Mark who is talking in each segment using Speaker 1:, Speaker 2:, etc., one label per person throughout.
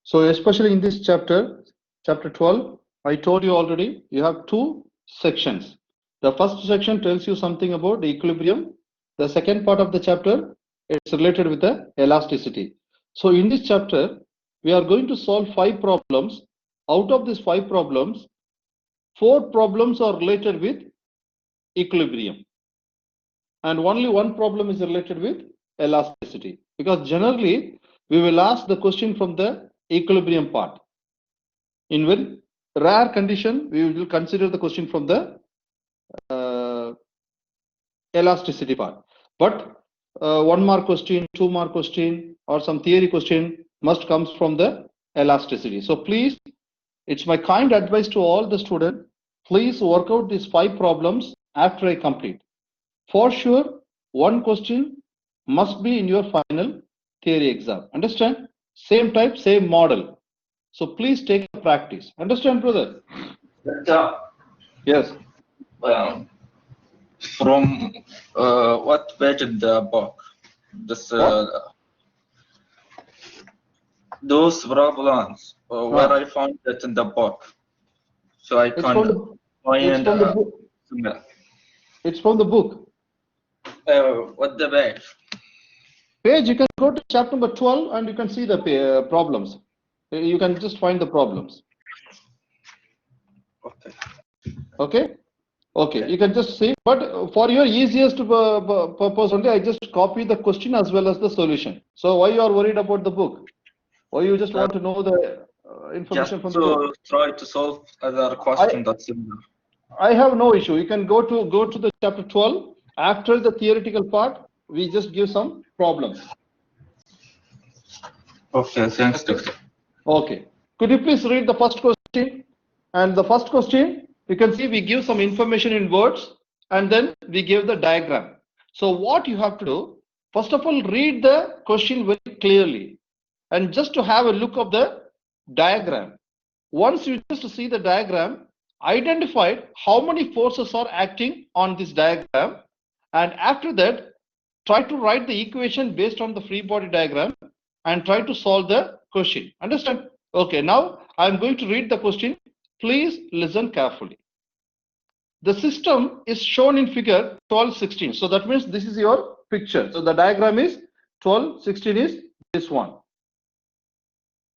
Speaker 1: So especially in this chapter, chapter 12, I told you already, you have two sections. The first section tells you something about the equilibrium. The second part of the chapter, it's related with the elasticity. So in this chapter, we are going to solve 5 problems. Out of these 5 problems, 4 problems are related with equilibrium. And only one problem is related with elasticity. Because generally, we will ask the question from the equilibrium part. In very rare condition, we will consider the question from the elasticity part. But 1 mark question, 2 mark question, or some theory question must comes from the elasticity. So please, it's my kind advice to all the students, please work out these 5 problems after I complete. For sure, one question must be in your final theory exam. Understand? Same type, same model. So please take a practice. Understand, brother? Yes.
Speaker 2: From what page in the book? This, those problems, where I found it in the book. So I can find
Speaker 1: it's from the book.
Speaker 2: What the page?
Speaker 1: Page, you can go to chapter number 12 and you can see the problems. You can just find the problems. Okay. Okay, you can just see, but for your easiest purpose only, I just copy the question as well as the solution. So why you are worried about the book? Why you just want to know the information from the book?
Speaker 2: Try to solve other question that's similar.
Speaker 1: I have no issue. You can go to the chapter 12. After the theoretical part, we just give some problems.
Speaker 2: Okay, thanks, Doctor.
Speaker 1: Okay. Could you please read the first question? And the first question, you can see we give some information in words and then we give the diagram. So what you have to do, first of all, read the question very clearly and just to have a look of the diagram. Once you just see the diagram, identify how many forces are acting on this diagram, and after that, try to write the equation based on the free body diagram and try to solve the question. Understand? Okay, now I'm going to read the question. Please listen carefully. The system is shown in figure 12-16. So that means this is your picture. So the diagram is 12-16 is this one.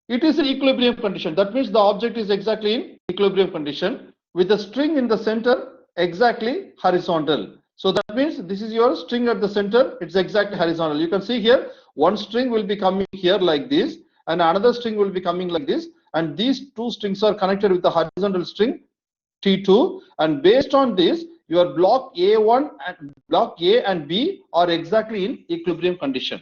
Speaker 1: It is an equilibrium condition. That means the object is exactly in equilibrium condition with the string in the center exactly horizontal. So that means this is your string at the center. It's exactly horizontal. You can see here one string will be coming here like this and another string will be coming like this. And these two strings are connected with the horizontal string T2, and based on this, your block A1 and block A and B are exactly in equilibrium condition.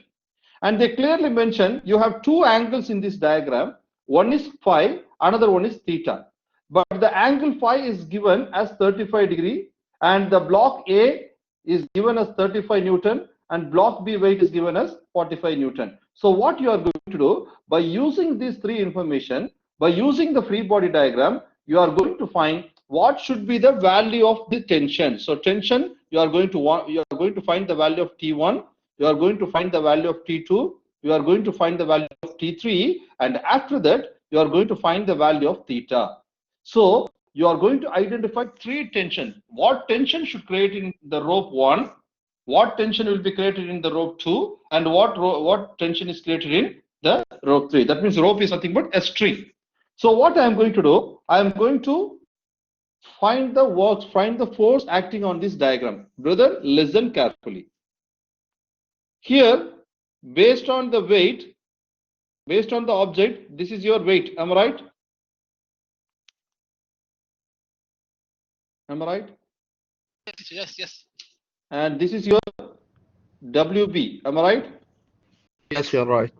Speaker 1: And they clearly mention you have two angles in this diagram. One is phi, another one is theta. But the angle phi is given as 35 degree, and the block A is given as 35 Newton, and block B weight is given as 45 Newton. So what you are going to do, by using these three information, by using the free body diagram, you are going to find what should be the value of the tension. So tension, you are going to find the value of T1, you are going to find the value of T2, you are going to find the value of T3, and after that, you are going to find the value of theta. So you are going to identify three tension. What tension should create in the rope 1, what tension will be created in the rope 2, and what tension is created in the rope 3. That means rope is nothing but a string. So what I am going to do, I am going to find the force acting on this diagram. Brother, listen carefully. Here, based on the weight, based on the object, this is your weight. Am I right? Am I right?
Speaker 3: Yes, yes.
Speaker 1: And this is your WB. Am I right?
Speaker 4: Yes, you're right.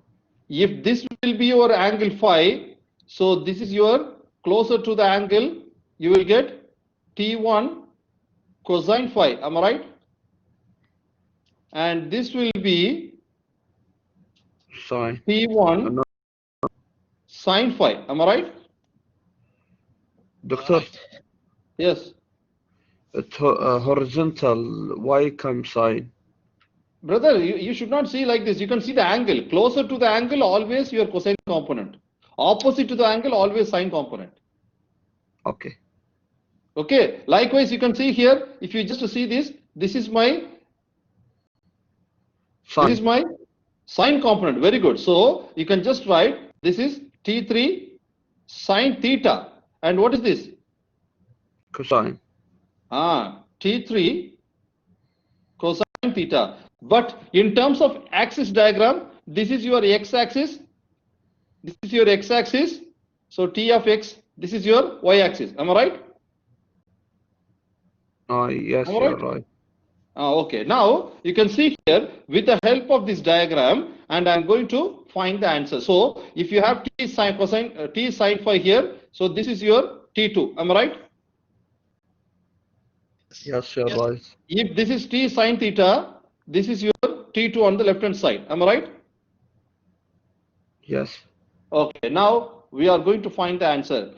Speaker 1: If this will be your angle phi, so this is your closer to the angle, you will get T1 cosine phi. Am I right? And this will be
Speaker 4: Sine.
Speaker 1: T1 sine phi. Am I right?
Speaker 4: Doctor,
Speaker 1: Yes.
Speaker 4: Horizontal, why come sine?
Speaker 1: Brother, you should not see like this. You can see the angle. Closer to the angle, always your cosine component. Opposite to the angle, always sine component.
Speaker 4: Okay.
Speaker 1: Okay. Likewise, you can see here, if you just see this, this is my
Speaker 4: Sine.
Speaker 1: sine component. Very good. So you can just write this is T3 sine theta. And what is this?
Speaker 4: Cosine.
Speaker 1: T3 cosine theta. But in terms of axis diagram, this is your x-axis. This is your x-axis. So T of x, this is your y-axis. Am I right?
Speaker 4: Yes,
Speaker 1: Am I
Speaker 4: you're
Speaker 1: right?
Speaker 4: right.
Speaker 1: Okay. Now you can see here with the help of this diagram, and I'm going to find the answer. So if you have T sine cosine T sine phi here, so this is your T2. Am I right?
Speaker 4: Yes, you're
Speaker 3: Yes.
Speaker 4: right.
Speaker 1: If this is T sine theta, this is your T2 on the left hand side. Am I right?
Speaker 4: Yes.
Speaker 1: Okay. Now we are going to find the answer.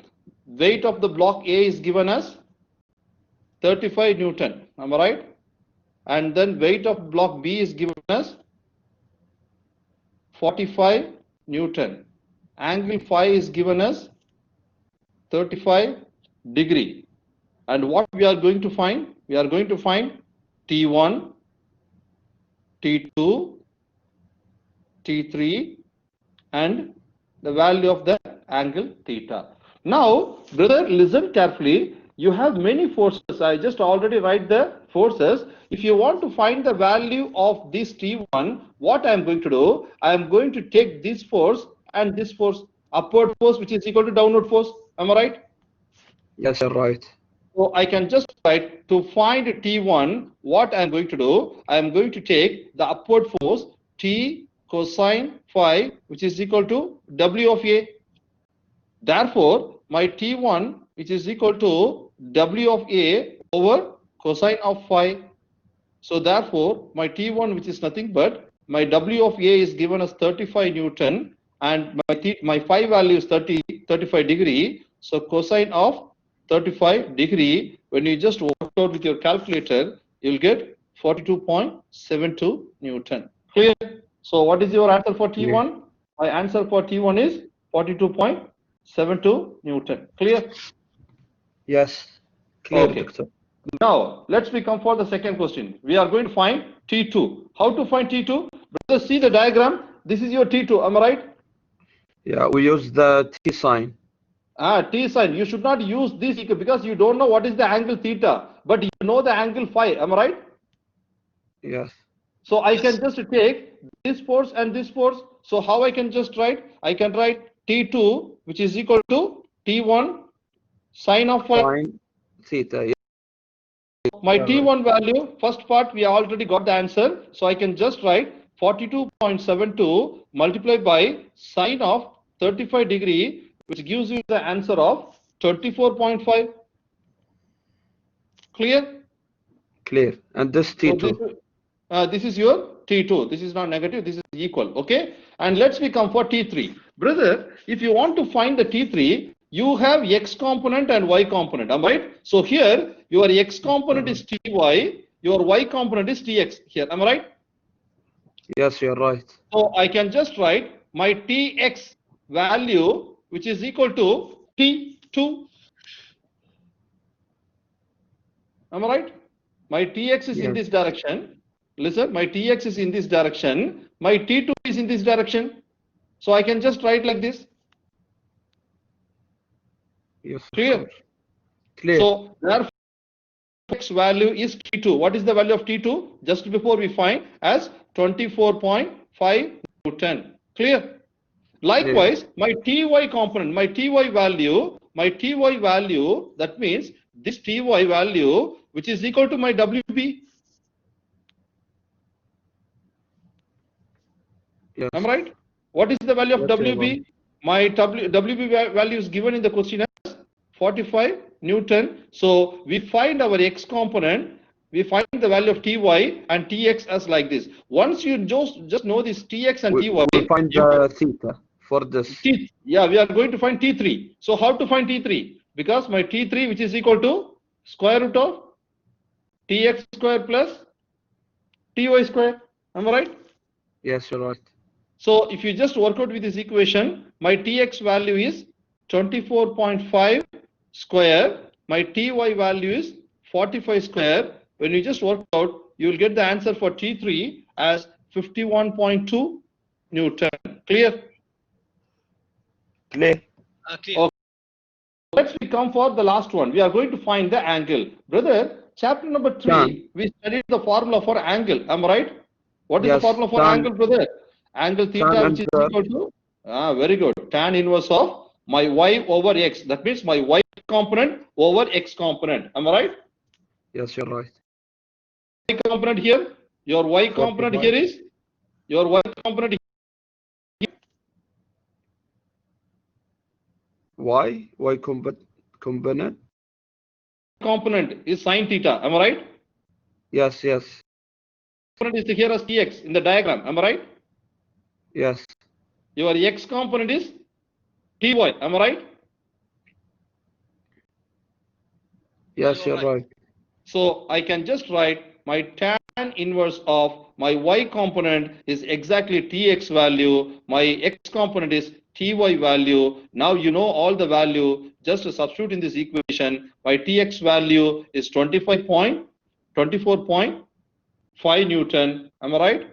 Speaker 1: Weight of the block A is given as 35 Newton. Am I right? And then weight of block B is given as 45 Newton. Angle phi is given as 35 degree. And what we are going to find? We are going to find T1, T2, T3, and the value of the angle theta. Now, brother, listen carefully. You have many forces. I just already write the forces. If you want to find the value of this T1, what I am going to do? I am going to take this force and this force, upward force, which is equal to downward force. Am I right?
Speaker 4: Yes, you're right.
Speaker 1: So I can just write to find T1, what I am going to do? I am going to take the upward force T cosine phi, which is equal to W of A. Therefore, my T1, which is equal to W of A over cosine of phi. So therefore, my T1, which is nothing but my W of A is given as 35 Newton, and my phi value is 35 degree. So cosine of 35 degree, when you just work out with your calculator, you'll get 42.72 Newton. Clear? So what is your answer for T1? My answer for T1 is 42.72 Newton. Clear?
Speaker 4: Yes. Clear,
Speaker 1: Okay.
Speaker 4: doctor.
Speaker 1: Now, let's become for the second question. We are going to find T2. How to find T2? Brothers, see the diagram. This is your T2. Am I right?
Speaker 4: Yeah, we use the T sign.
Speaker 1: T sign. You should not use this because you don't know what is the angle theta, but you know the angle phi. Am I right?
Speaker 4: Yes.
Speaker 1: So I can just take this force and this force. So how I can just write? I can write T2, which is equal to T1 sine of phi.
Speaker 4: Sine theta. Yeah.
Speaker 1: My
Speaker 4: Yeah,
Speaker 1: T1 value, first part, we already got the answer. So I can just write 42.72 multiplied by sine of 35 degree, which gives you the answer of 24.5. Clear?
Speaker 4: Clear. And this
Speaker 1: So
Speaker 4: T2.
Speaker 1: this is your T2. This is not negative. This is equal. Okay. And let's become for T3. Brother, if you want to find the T3, you have X component and Y component. Am I right? So here, your X component is Ty, your Y component is Tx here. Am I right?
Speaker 4: Yes, you're right.
Speaker 1: So I can just write my Tx value, which is equal to T2. Am I right? My Tx is in this direction. Listen, my Tx is in this direction. My T2 is in this direction. So I can just write like this.
Speaker 4: Yes.
Speaker 1: Clear?
Speaker 4: Clear.
Speaker 1: So therefore, X value is T2. What is the value of T2? Just before we find as 24.5 Newton. Clear? Likewise, my Ty component, my Ty value, that means this Ty value, which is equal to my WB.
Speaker 4: Yes.
Speaker 1: Am I right? What is the value of
Speaker 4: Yes, you're
Speaker 1: WB?
Speaker 4: right.
Speaker 1: My WB value is given in the question as 45 Newton. So we find our X component, we find the value of Ty and Tx as like this. Once you just know this Tx and Ty,
Speaker 4: We find the theta for this.
Speaker 1: yeah, we are going to find T3. So how to find T3? Because my T3, which is equal to square root of Tx square plus Ty square. Am I right?
Speaker 4: Yes, you're right.
Speaker 1: So if you just work out with this equation, my Tx value is 24.5 square. My Ty value is 45 square. When you just work out, you will get the answer for T3 as 51.2 Newton. Clear?
Speaker 4: Clear.
Speaker 3: Clear.
Speaker 1: Okay. Let's come for the last one. We are going to find the angle. Brother, chapter number 3,
Speaker 4: Tan.
Speaker 1: we studied the formula for angle. Am I right? What is the
Speaker 4: Yes,
Speaker 1: formula for
Speaker 4: tan.
Speaker 1: angle, brother? Angle theta,
Speaker 4: Tan
Speaker 1: which is
Speaker 4: under.
Speaker 1: equal to, very good, tan inverse of my y over x. That means my y component over x component. Am I right?
Speaker 4: Yes, you're right.
Speaker 1: Y component here, your y component
Speaker 4: 45.
Speaker 1: here is, your y component
Speaker 4: Y component.
Speaker 1: component is sine theta. Am I right?
Speaker 4: Yes, yes,
Speaker 1: Component is here as tx in the diagram. Am I right?
Speaker 4: yes,
Speaker 1: Your x component is ty. Am I right?
Speaker 4: yes,
Speaker 3: You're
Speaker 4: you're right.
Speaker 1: So I can just write my tan inverse of my y component is exactly tx value. My x component is ty value. Now you know all the value. Just to substitute in this equation, my tx value is 24.5 Newton. Am I right?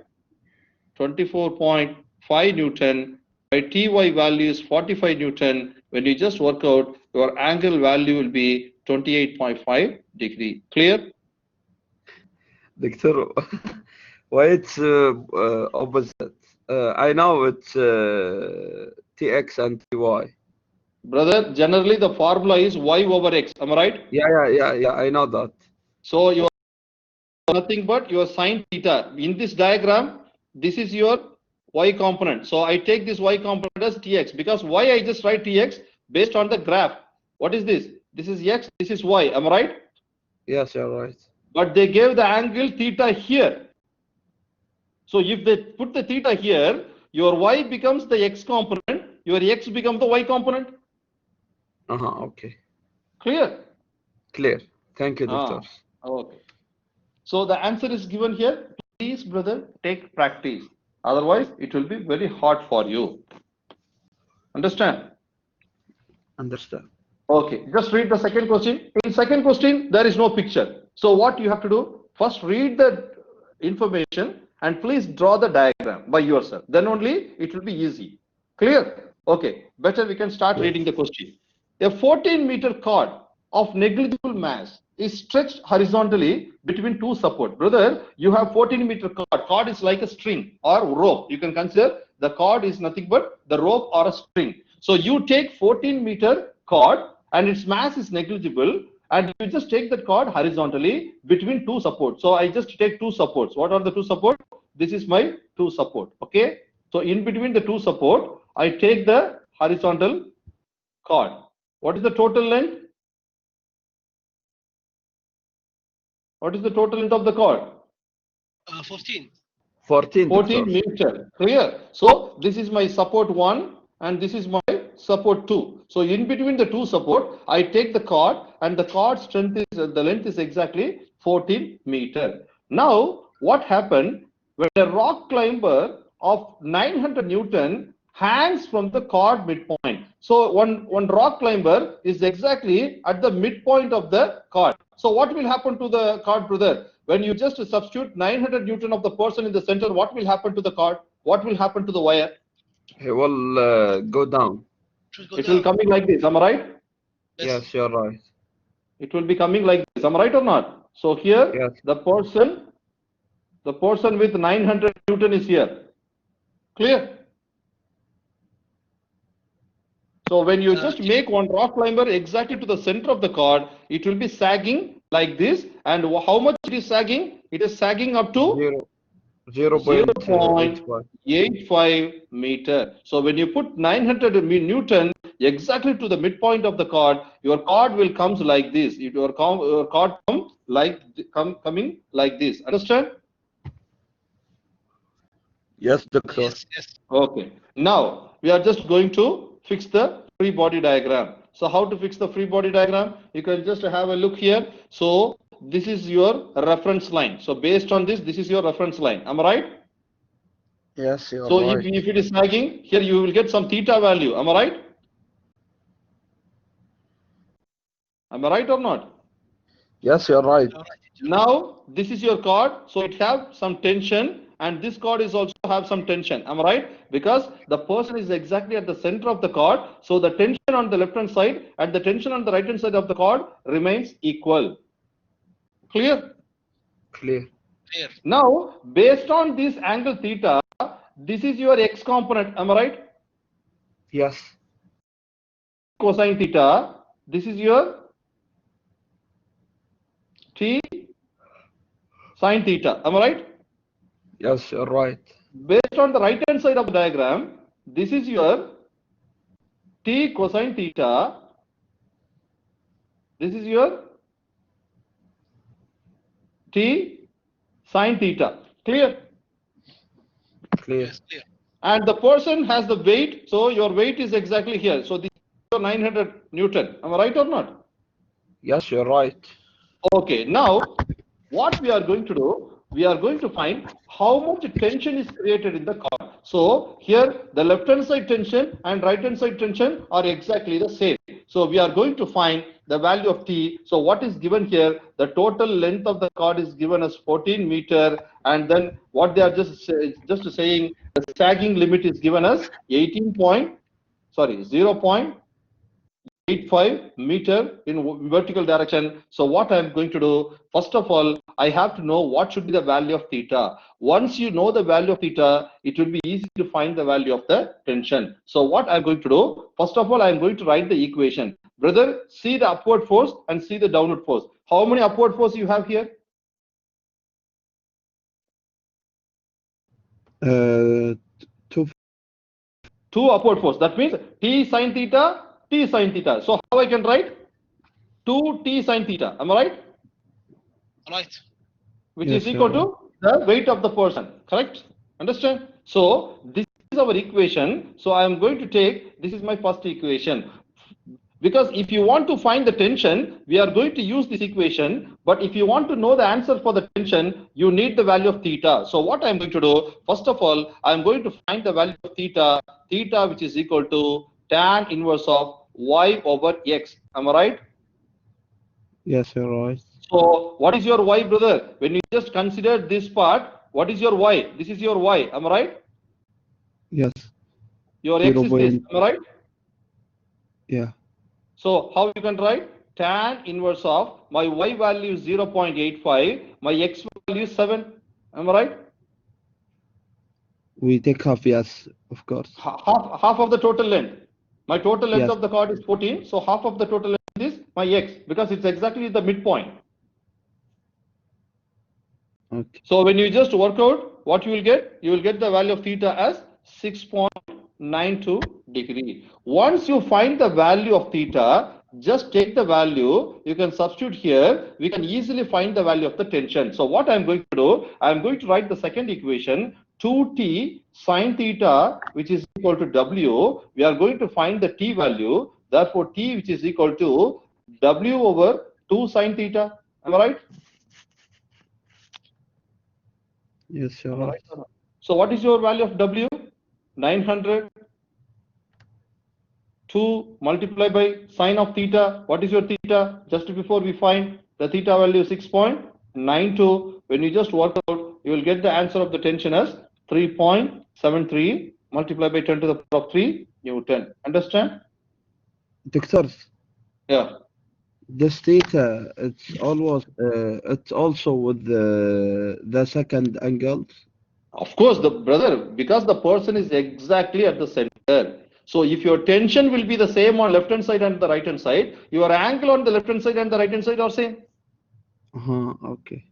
Speaker 1: 24.5 Newton. My Ty value is 45 Newton. When you just work out, your angle value will be 28.5 degree. Clear?
Speaker 4: Doctor, why it's opposite? I know it's TX and TY.
Speaker 1: Brother, generally the formula is y over x. Am I right?
Speaker 4: Yeah, I know that.
Speaker 1: So you are nothing but your sine theta. In this diagram, this is your y component. So I take this y component as tx, because why I just write tx based on the graph. What is this? This is x, this is y. Am I right?
Speaker 4: Yes, you're right.
Speaker 1: But they gave the angle theta here. So if they put the theta here, your y becomes the x component, your x becomes the y component.
Speaker 4: Okay.
Speaker 1: Clear?
Speaker 4: Clear. Thank you, doctor.
Speaker 1: Okay. So the answer is given here. Please, brother, take practice. Otherwise, it will be very hard for you. Understand?
Speaker 4: Understand.
Speaker 1: Okay, just read the second question. In second question, there is no picture. So what you have to do, first read the information and please draw the diagram by yourself. Then only it will be easy. Clear? Okay, better we can start reading the question. A 14-meter cord of negligible mass is stretched horizontally between two supports. Brother, you have 14-meter cord. Cord is like a string or rope. You can consider the cord is nothing but the rope or a string. So you take 14-meter cord and its mass is negligible, and you just take that cord horizontally between two supports. So I just take two supports. What are the two supports? This is my two support. Okay. So in between the two support, I take the horizontal cord. What is the total length? What is the total length of the cord?
Speaker 3: 14.
Speaker 4: 14,
Speaker 1: 14
Speaker 4: doctor.
Speaker 1: meter. Clear? So this is my support 1 and this is my support 2. So in between the two support, I take the cord and the cord strength is, the length is exactly 14 meter. Now what happened when a rock climber of 900 Newton hangs from the cord midpoint? So one rock climber is exactly at the midpoint of the cord. So what will happen to the cord, brother? When you just substitute 900 Newton of the person in the center, what will happen to the cord? What will happen to the wire?
Speaker 4: He will go down.
Speaker 1: It will coming like this. Am I right?
Speaker 4: Yes, you're right.
Speaker 1: It will be coming like this. Am I right or not? So here,
Speaker 4: Yes.
Speaker 1: the person with 900 Newton is here. Clear? So when you just make one rock climber exactly to the center of the cord, it will be sagging like this. And how much it is sagging? It is sagging up to 0.85 meter. So when you put 900 Newton exactly to the midpoint of the cord, your cord will comes like this. Your cord comes like coming like this. Understand?
Speaker 4: Yes, doctor.
Speaker 3: Yes.
Speaker 1: Okay. Now we are just going to fix the free body diagram. So how to fix the free body diagram? You can just have a look here. So this is your reference line. So based on this, this is your reference line. Am I right?
Speaker 4: Yes, you're
Speaker 1: So
Speaker 4: right.
Speaker 1: if it is sagging, here you will get some theta value. Am I right? Am I right or not?
Speaker 4: Yes, you're right.
Speaker 3: All right.
Speaker 1: Now this is your chord, so it have some tension, and this chord is also have some tension. Am I right? Because the person is exactly at the center of the chord, so the tension on the left hand side and the tension on the right hand side of the chord remains equal. Clear?
Speaker 4: Clear.
Speaker 3: Clear.
Speaker 1: Now based on this angle theta, this is your x component. Am I right?
Speaker 4: Yes.
Speaker 1: Cosine theta. This is your t sine theta. Am I right?
Speaker 4: Yes, you're right.
Speaker 1: Based on the right hand side of the diagram, this is your t cosine theta. This is your t sine theta. Clear?
Speaker 4: Clear.
Speaker 3: Yes, clear.
Speaker 1: And the person has the weight, so your weight is exactly here. So this is your 900 Newton. Am I right or not?
Speaker 4: Yes, you're right.
Speaker 1: Okay, now what we are going to do, we are going to find how much tension is created in the cord. So here the left hand side tension and right hand side tension are exactly the same. So we are going to find the value of T. So what is given here, the total length of the cord is given as 14 meter, and then what they are just saying, the sagging limit is given as 0.85 meter in vertical direction. So what I'm going to do, first of all, I have to know what should be the value of theta. Once you know the value of theta, it will be easy to find the value of the tension. So what I'm going to do, first of all, I'm going to write the equation. Brother, see the upward force and see the downward force. How many upward force you have here?
Speaker 4: Two.
Speaker 1: Two upward force. That means T sine theta, T sine theta. So how I can write? 2T sine theta. Am I right?
Speaker 3: All right.
Speaker 1: Which
Speaker 4: Yes,
Speaker 1: is equal
Speaker 4: you're
Speaker 1: to the weight of the person, correct? Understand? So this is our equation. So I am going to take, this is my first equation. Because if you want to find the tension, we are going to use this equation. But if you want to know the answer for the tension, you need the value of theta. So what I'm going to do, first of all, I'm going to find the value of theta, which is equal to tan inverse of y over x. Am I right?
Speaker 4: Yes, you're right.
Speaker 1: So what is your y, brother? When you just consider this part, what is your y? This is your y. Am I right?
Speaker 4: Yes.
Speaker 1: Your x is this. Am I right?
Speaker 4: Yeah.
Speaker 1: So how you can write? Tan inverse of my y value is 0.85, my x value is 7. Am I right?
Speaker 4: We take half, yes, of course.
Speaker 1: Half of the total length. My total length
Speaker 4: Yes.
Speaker 1: of the chord is 14. So half of the total length is my x, because it's exactly the midpoint.
Speaker 4: Okay.
Speaker 1: So when you just work out what you will get the value of theta as 6.92 degree. Once you find the value of theta, just take the value, you can substitute here, we can easily find the value of the tension. So what I'm going to do, I'm going to write the second equation, 2t sine theta, which is equal to W. We are going to find the t value, therefore t, which is equal to W over 2 sine theta. Am I right?
Speaker 4: Yes, you're right.
Speaker 1: So what is your value of W? 900. 2 multiplied by sine of theta. What is your theta? Just before we find the theta value 6.92. When you just work out, you will get the answer of the tension as 3.73 multiplied by 10 to the power of 3 Newton. Understand?
Speaker 4: Doctors,
Speaker 1: Yeah.
Speaker 4: this theta, it's also with the second angles.
Speaker 1: Of course, the brother, because the person is exactly at the center. So if your tension will be the same on left hand side and the right hand side, your angle on the left hand side and the right hand side are same.
Speaker 4: Okay.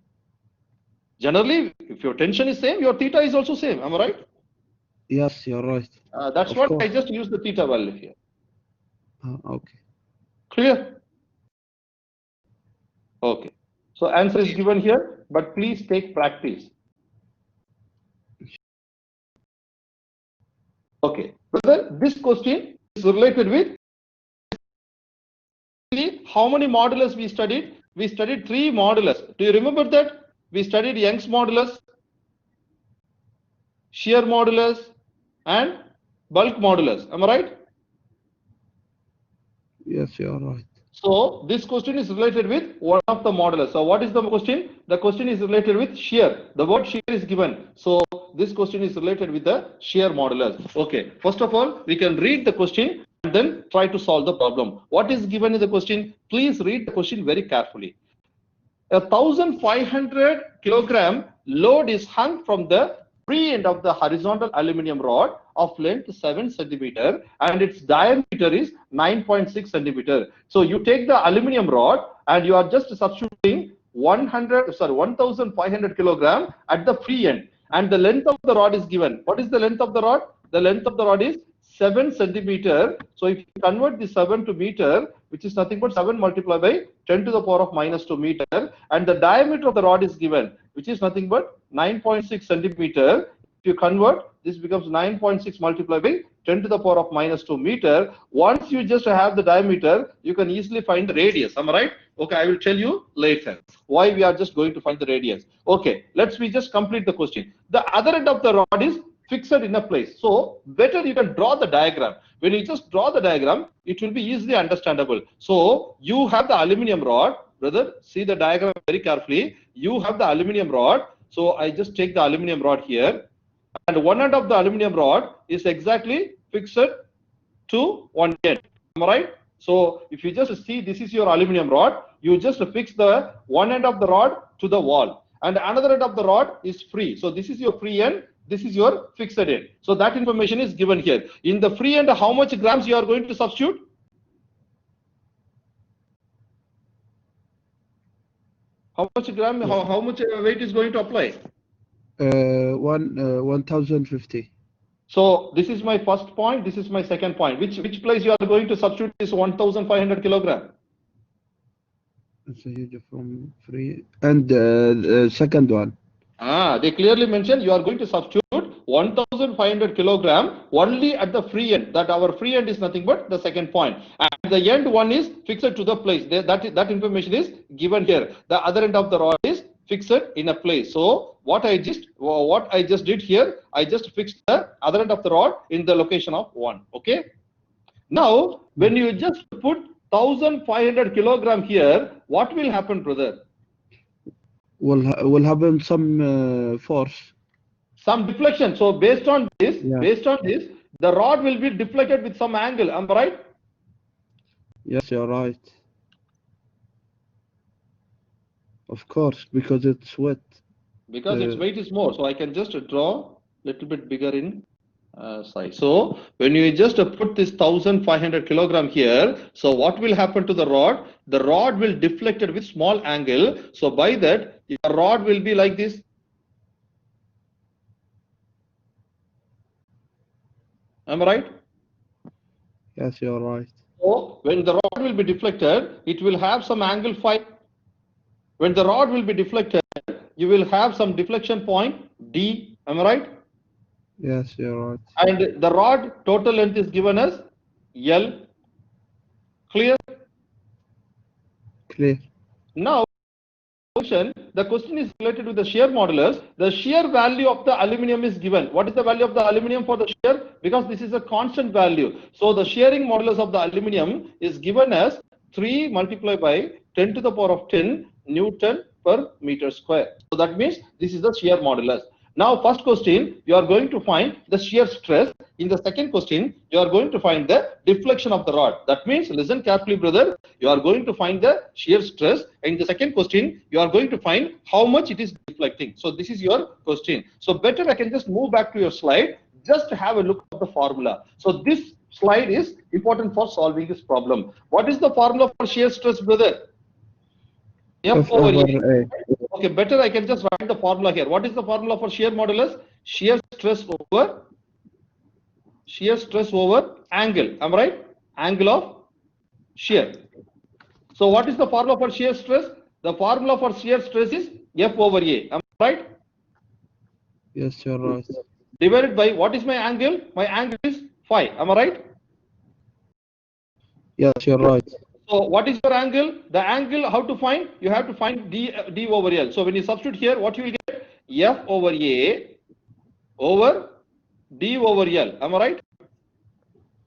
Speaker 1: Generally, if your tension is same, your theta is also same. Am I right?
Speaker 4: Yes, you're right.
Speaker 1: That's
Speaker 4: Of
Speaker 1: what
Speaker 4: course.
Speaker 1: I just used the theta value here.
Speaker 4: Okay.
Speaker 1: Clear? Okay. So answer is given here, but please take practice. Okay. Brother, this question is related with how many modulus we studied? We studied 3 modulus. Do you remember that? We studied Young's modulus. shear modulus, and bulk modulus. Am I right?
Speaker 4: Yes, you're right.
Speaker 1: So this question is related with one of the modulus. So what is the question? The question is related with shear. The word shear is given. So this question is related with the shear modulus. Okay. First of all, we can read the question and then try to solve the problem. What is given in the question? Please read the question very carefully. A 1500 kilogram load is hung from the free end of the horizontal aluminum rod of length 7 centimeter and its diameter is 9.6 centimeter. So you take the aluminum rod and you are just substituting 1500 kilogram at the free end, and the length of the rod is given. What is the length of the rod? The length of the rod is 7 centimeter. So if you convert the 7 to meter, which is nothing but 7 multiplied by 10 to the power of minus 2 meter, and the diameter of the rod is given, which is nothing but 9.6 centimeter. If you convert, this becomes 9.6 multiplied by 10 to the power of minus 2 meter. Once you just have the diameter, you can easily find the radius. Am I right? Okay, I will tell you later why we are just going to find the radius. Okay, let's we just complete the question. The other end of the rod is fixed in a place. So better you can draw the diagram. When you just draw the diagram, it will be easily understandable. So you have the aluminum rod, brother. See the diagram very carefully. You have the aluminum rod. So I just take the aluminum rod here, and one end of the aluminum rod is exactly fixed to one end. Am I right? So if you just see, this is your aluminum rod. You just fix the one end of the rod to the wall, and another end of the rod is free. So this is your free end. This is your fixed end. So that information is given here. In the free end, how much grams you are going to substitute? How much gram? How much weight is going to apply?
Speaker 4: 1050.
Speaker 1: So this is my first point. This is my second point. Which place you are going to substitute this 1500 kilogram?
Speaker 4: It's a huge from free. And second one.
Speaker 1: They clearly mentioned you are going to substitute 1500 kilogram only at the free end. That our free end is nothing but the second point. And the end one is fixed to the place. That information is given here. The other end of the rod is fixed in a place. So what I just did here, I just fixed the other end of the rod in the location of 1. Okay. Now, when you just put 1500 kilogram here, what will happen, brother?
Speaker 4: Will happen some force.
Speaker 1: Some deflection. So based on this, the rod will be deflected with some angle. Am I right?
Speaker 4: Yes, you're right. Of course, because it's wet.
Speaker 1: Because its weight is more. So I can just draw a little bit bigger in size. So when you just put this 1500 kilogram here, so what will happen to the rod? The rod will deflected with small angle. So by that, your rod will be like this. Am I right?
Speaker 4: Yes, you're right.
Speaker 1: So when the rod will be deflected, it will have some angle phi. When the rod will be deflected, you will have some deflection point D. Am I right?
Speaker 4: Yes, you're right.
Speaker 1: And the rod total length is given as L. Clear?
Speaker 4: Clear.
Speaker 1: Now, the question is related with the shear modulus. The shear value of the aluminum is given. What is the value of the aluminum for the shear? Because this is a constant value. So the shearing modulus of the aluminum is given as 3 multiplied by 10 to the power of 10 Newton per meter square. So that means this is the shear modulus. Now, first question, you are going to find the shear stress. In the second question, you are going to find the deflection of the rod. That means, listen carefully, brother. You are going to find the shear stress. In the second question, you are going to find how much it is deflecting. So this is your question. So better I can just move back to your slide. Just have a look at the formula. So this slide is important for solving this problem. What is the formula for shear stress, brother? F over A. Okay, better I can just write the formula here. What is the formula for shear modulus? Shear stress over angle. Am I right? Angle of shear. So what is the formula for shear stress? The formula for shear stress is F over A. Am I right?
Speaker 4: Yes, you're right.
Speaker 1: Divided by what is my angle? My angle is phi. Am I right?
Speaker 4: Yes, you're right.
Speaker 1: So what is your angle? The angle, how to find? You have to find D over L. So when you substitute here, what you will get? F over A over D over L. Am I right?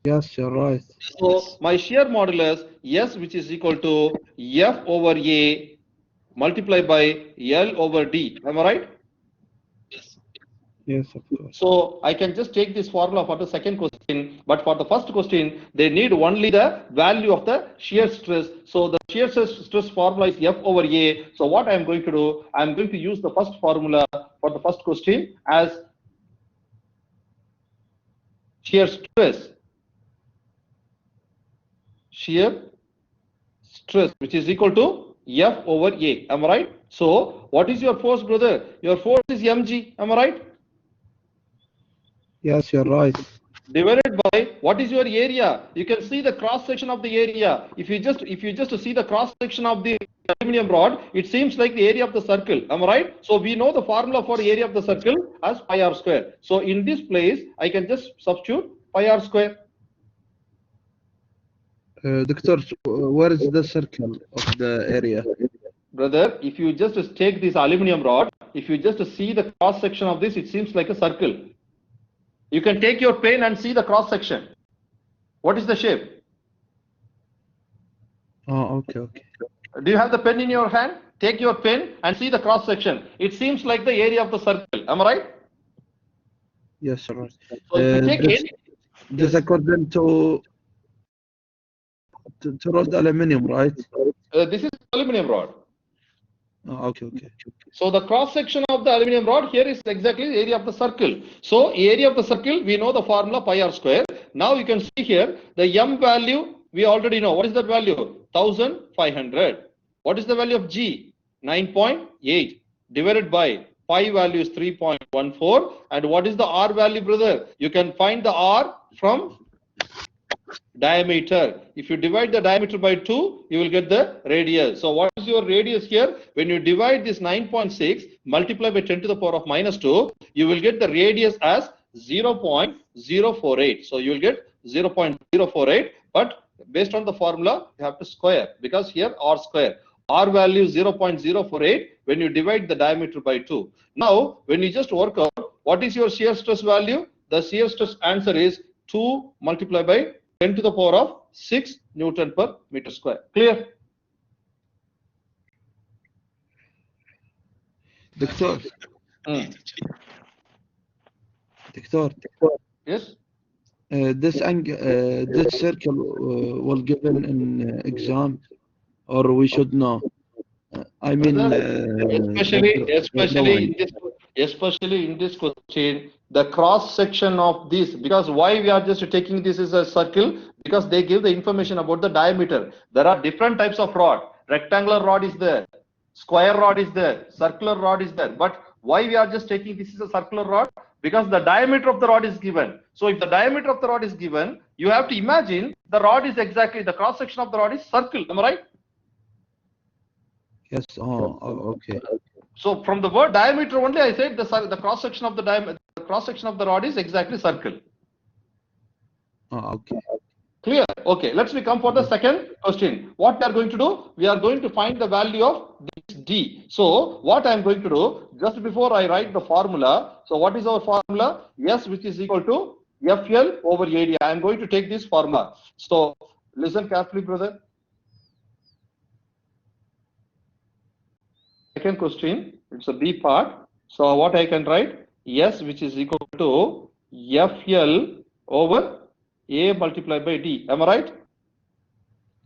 Speaker 4: Yes, you're right.
Speaker 1: So my shear modulus S, which is equal to F over A multiplied by L over D. Am I right?
Speaker 3: Yes.
Speaker 4: Yes, of course.
Speaker 1: So I can just take this formula for the second question, but for the first question, they need only the value of the shear stress. So the shear stress formula is F over A. So what I am going to do, I am going to use the first formula for the first question as shear stress, which is equal to F over A. Am I right? So what is your force, brother? Your force is mg. Am I right?
Speaker 4: Yes, you're right.
Speaker 1: Divided by what is your area? You can see the cross section of the area. If you just see the cross section of the aluminum rod, it seems like the area of the circle. Am I right? So we know the formula for area of the circle as pi r square. So in this place, I can just substitute pi r square.
Speaker 4: Doctor, where is the circle of the area?
Speaker 1: Brother, if you just take this aluminum rod, if you just see the cross section of this, it seems like a circle. You can take your pen and see the cross section. What is the shape?
Speaker 4: Oh, okay, okay.
Speaker 1: Do you have the pen in your hand? Take your pen and see the cross section. It seems like the area of the circle. Am I right?
Speaker 4: Yes, you're right.
Speaker 1: So if you take
Speaker 4: This,
Speaker 1: it,
Speaker 4: this according to rod aluminium, right?
Speaker 1: this is aluminum rod.
Speaker 4: Oh, okay, okay.
Speaker 1: So the cross section of the aluminum rod here is exactly the area of the circle. So area of the circle, we know the formula pi r square. Now you can see here the m value we already know. What is that value? 1500. What is the value of G? 9.8 divided by pi value is 3.14. And what is the R value, brother? You can find the R from diameter. If you divide the diameter by 2, you will get the radius. So what is your radius here? When you divide this 9.6 multiply by 10 to the power of minus 2, you will get the radius as 0.048. So you will get 0.048, but based on the formula, you have to square because here R square. R value is 0.048 when you divide the diameter by 2. Now, when you just work out what is your shear stress value, the shear stress answer is 2 multiplied by 10 to the power of 6 Newton per meter square. Clear?
Speaker 4: Doctor, Doctor,
Speaker 1: Yes.
Speaker 4: this circle was given in exam, or we should know. I mean,
Speaker 1: especially in this question, the cross section of this, because why we are just taking this as a circle, because they give the information about the diameter. There are different types of rod. Rectangular rod is there, square rod is there, circular rod is there. But why we are just taking this is a circular rod? Because the diameter of the rod is given. So if the diameter of the rod is given, you have to imagine the rod is exactly, the cross section of the rod is circle. Am I right?
Speaker 4: yes. Oh, okay.
Speaker 1: So from the word diameter only, I said the cross section of the diameter, the cross section of the rod is exactly circle.
Speaker 4: Oh, okay.
Speaker 1: Clear? Okay. Let's come for the second question. What we are going to do? We are going to find the value of this D. So what I am going to do, just before I write the formula. So what is our formula? S, which is equal to FL over AD. I am going to take this formula. So listen carefully, brother. Second question, it's a B part. So what I can write? S, which is equal to FL over A multiplied by D. Am I right?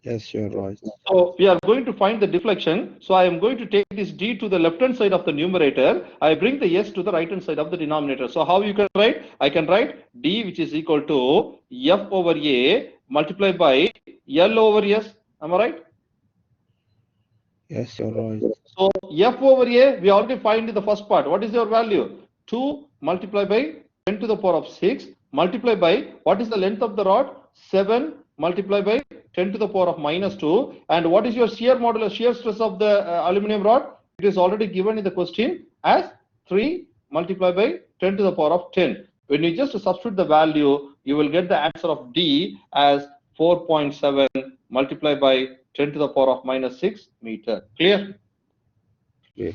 Speaker 4: Yes, you're right.
Speaker 1: So we are going to find the deflection. So I am going to take this D to the left hand side of the numerator. I bring the S to the right hand side of the denominator. So how you can write? I can write D, which is equal to F over A multiplied by L over S. Am I right?
Speaker 4: Yes, you're right.
Speaker 1: So F over A, we already find in the first part. What is your value? 2 multiplied by 10 to the power of 6 multiplied by what is the length of the rod? 7 multiplied by 10 to the power of minus 2. And what is your shear modulus, shear stress of the aluminum rod? It is already given in the question as 3 multiplied by 10 to the power of 10. When you just substitute the value, you will get the answer of D as 4.7 multiplied by 10 to the power of minus 6 meter. Clear?
Speaker 4: Clear.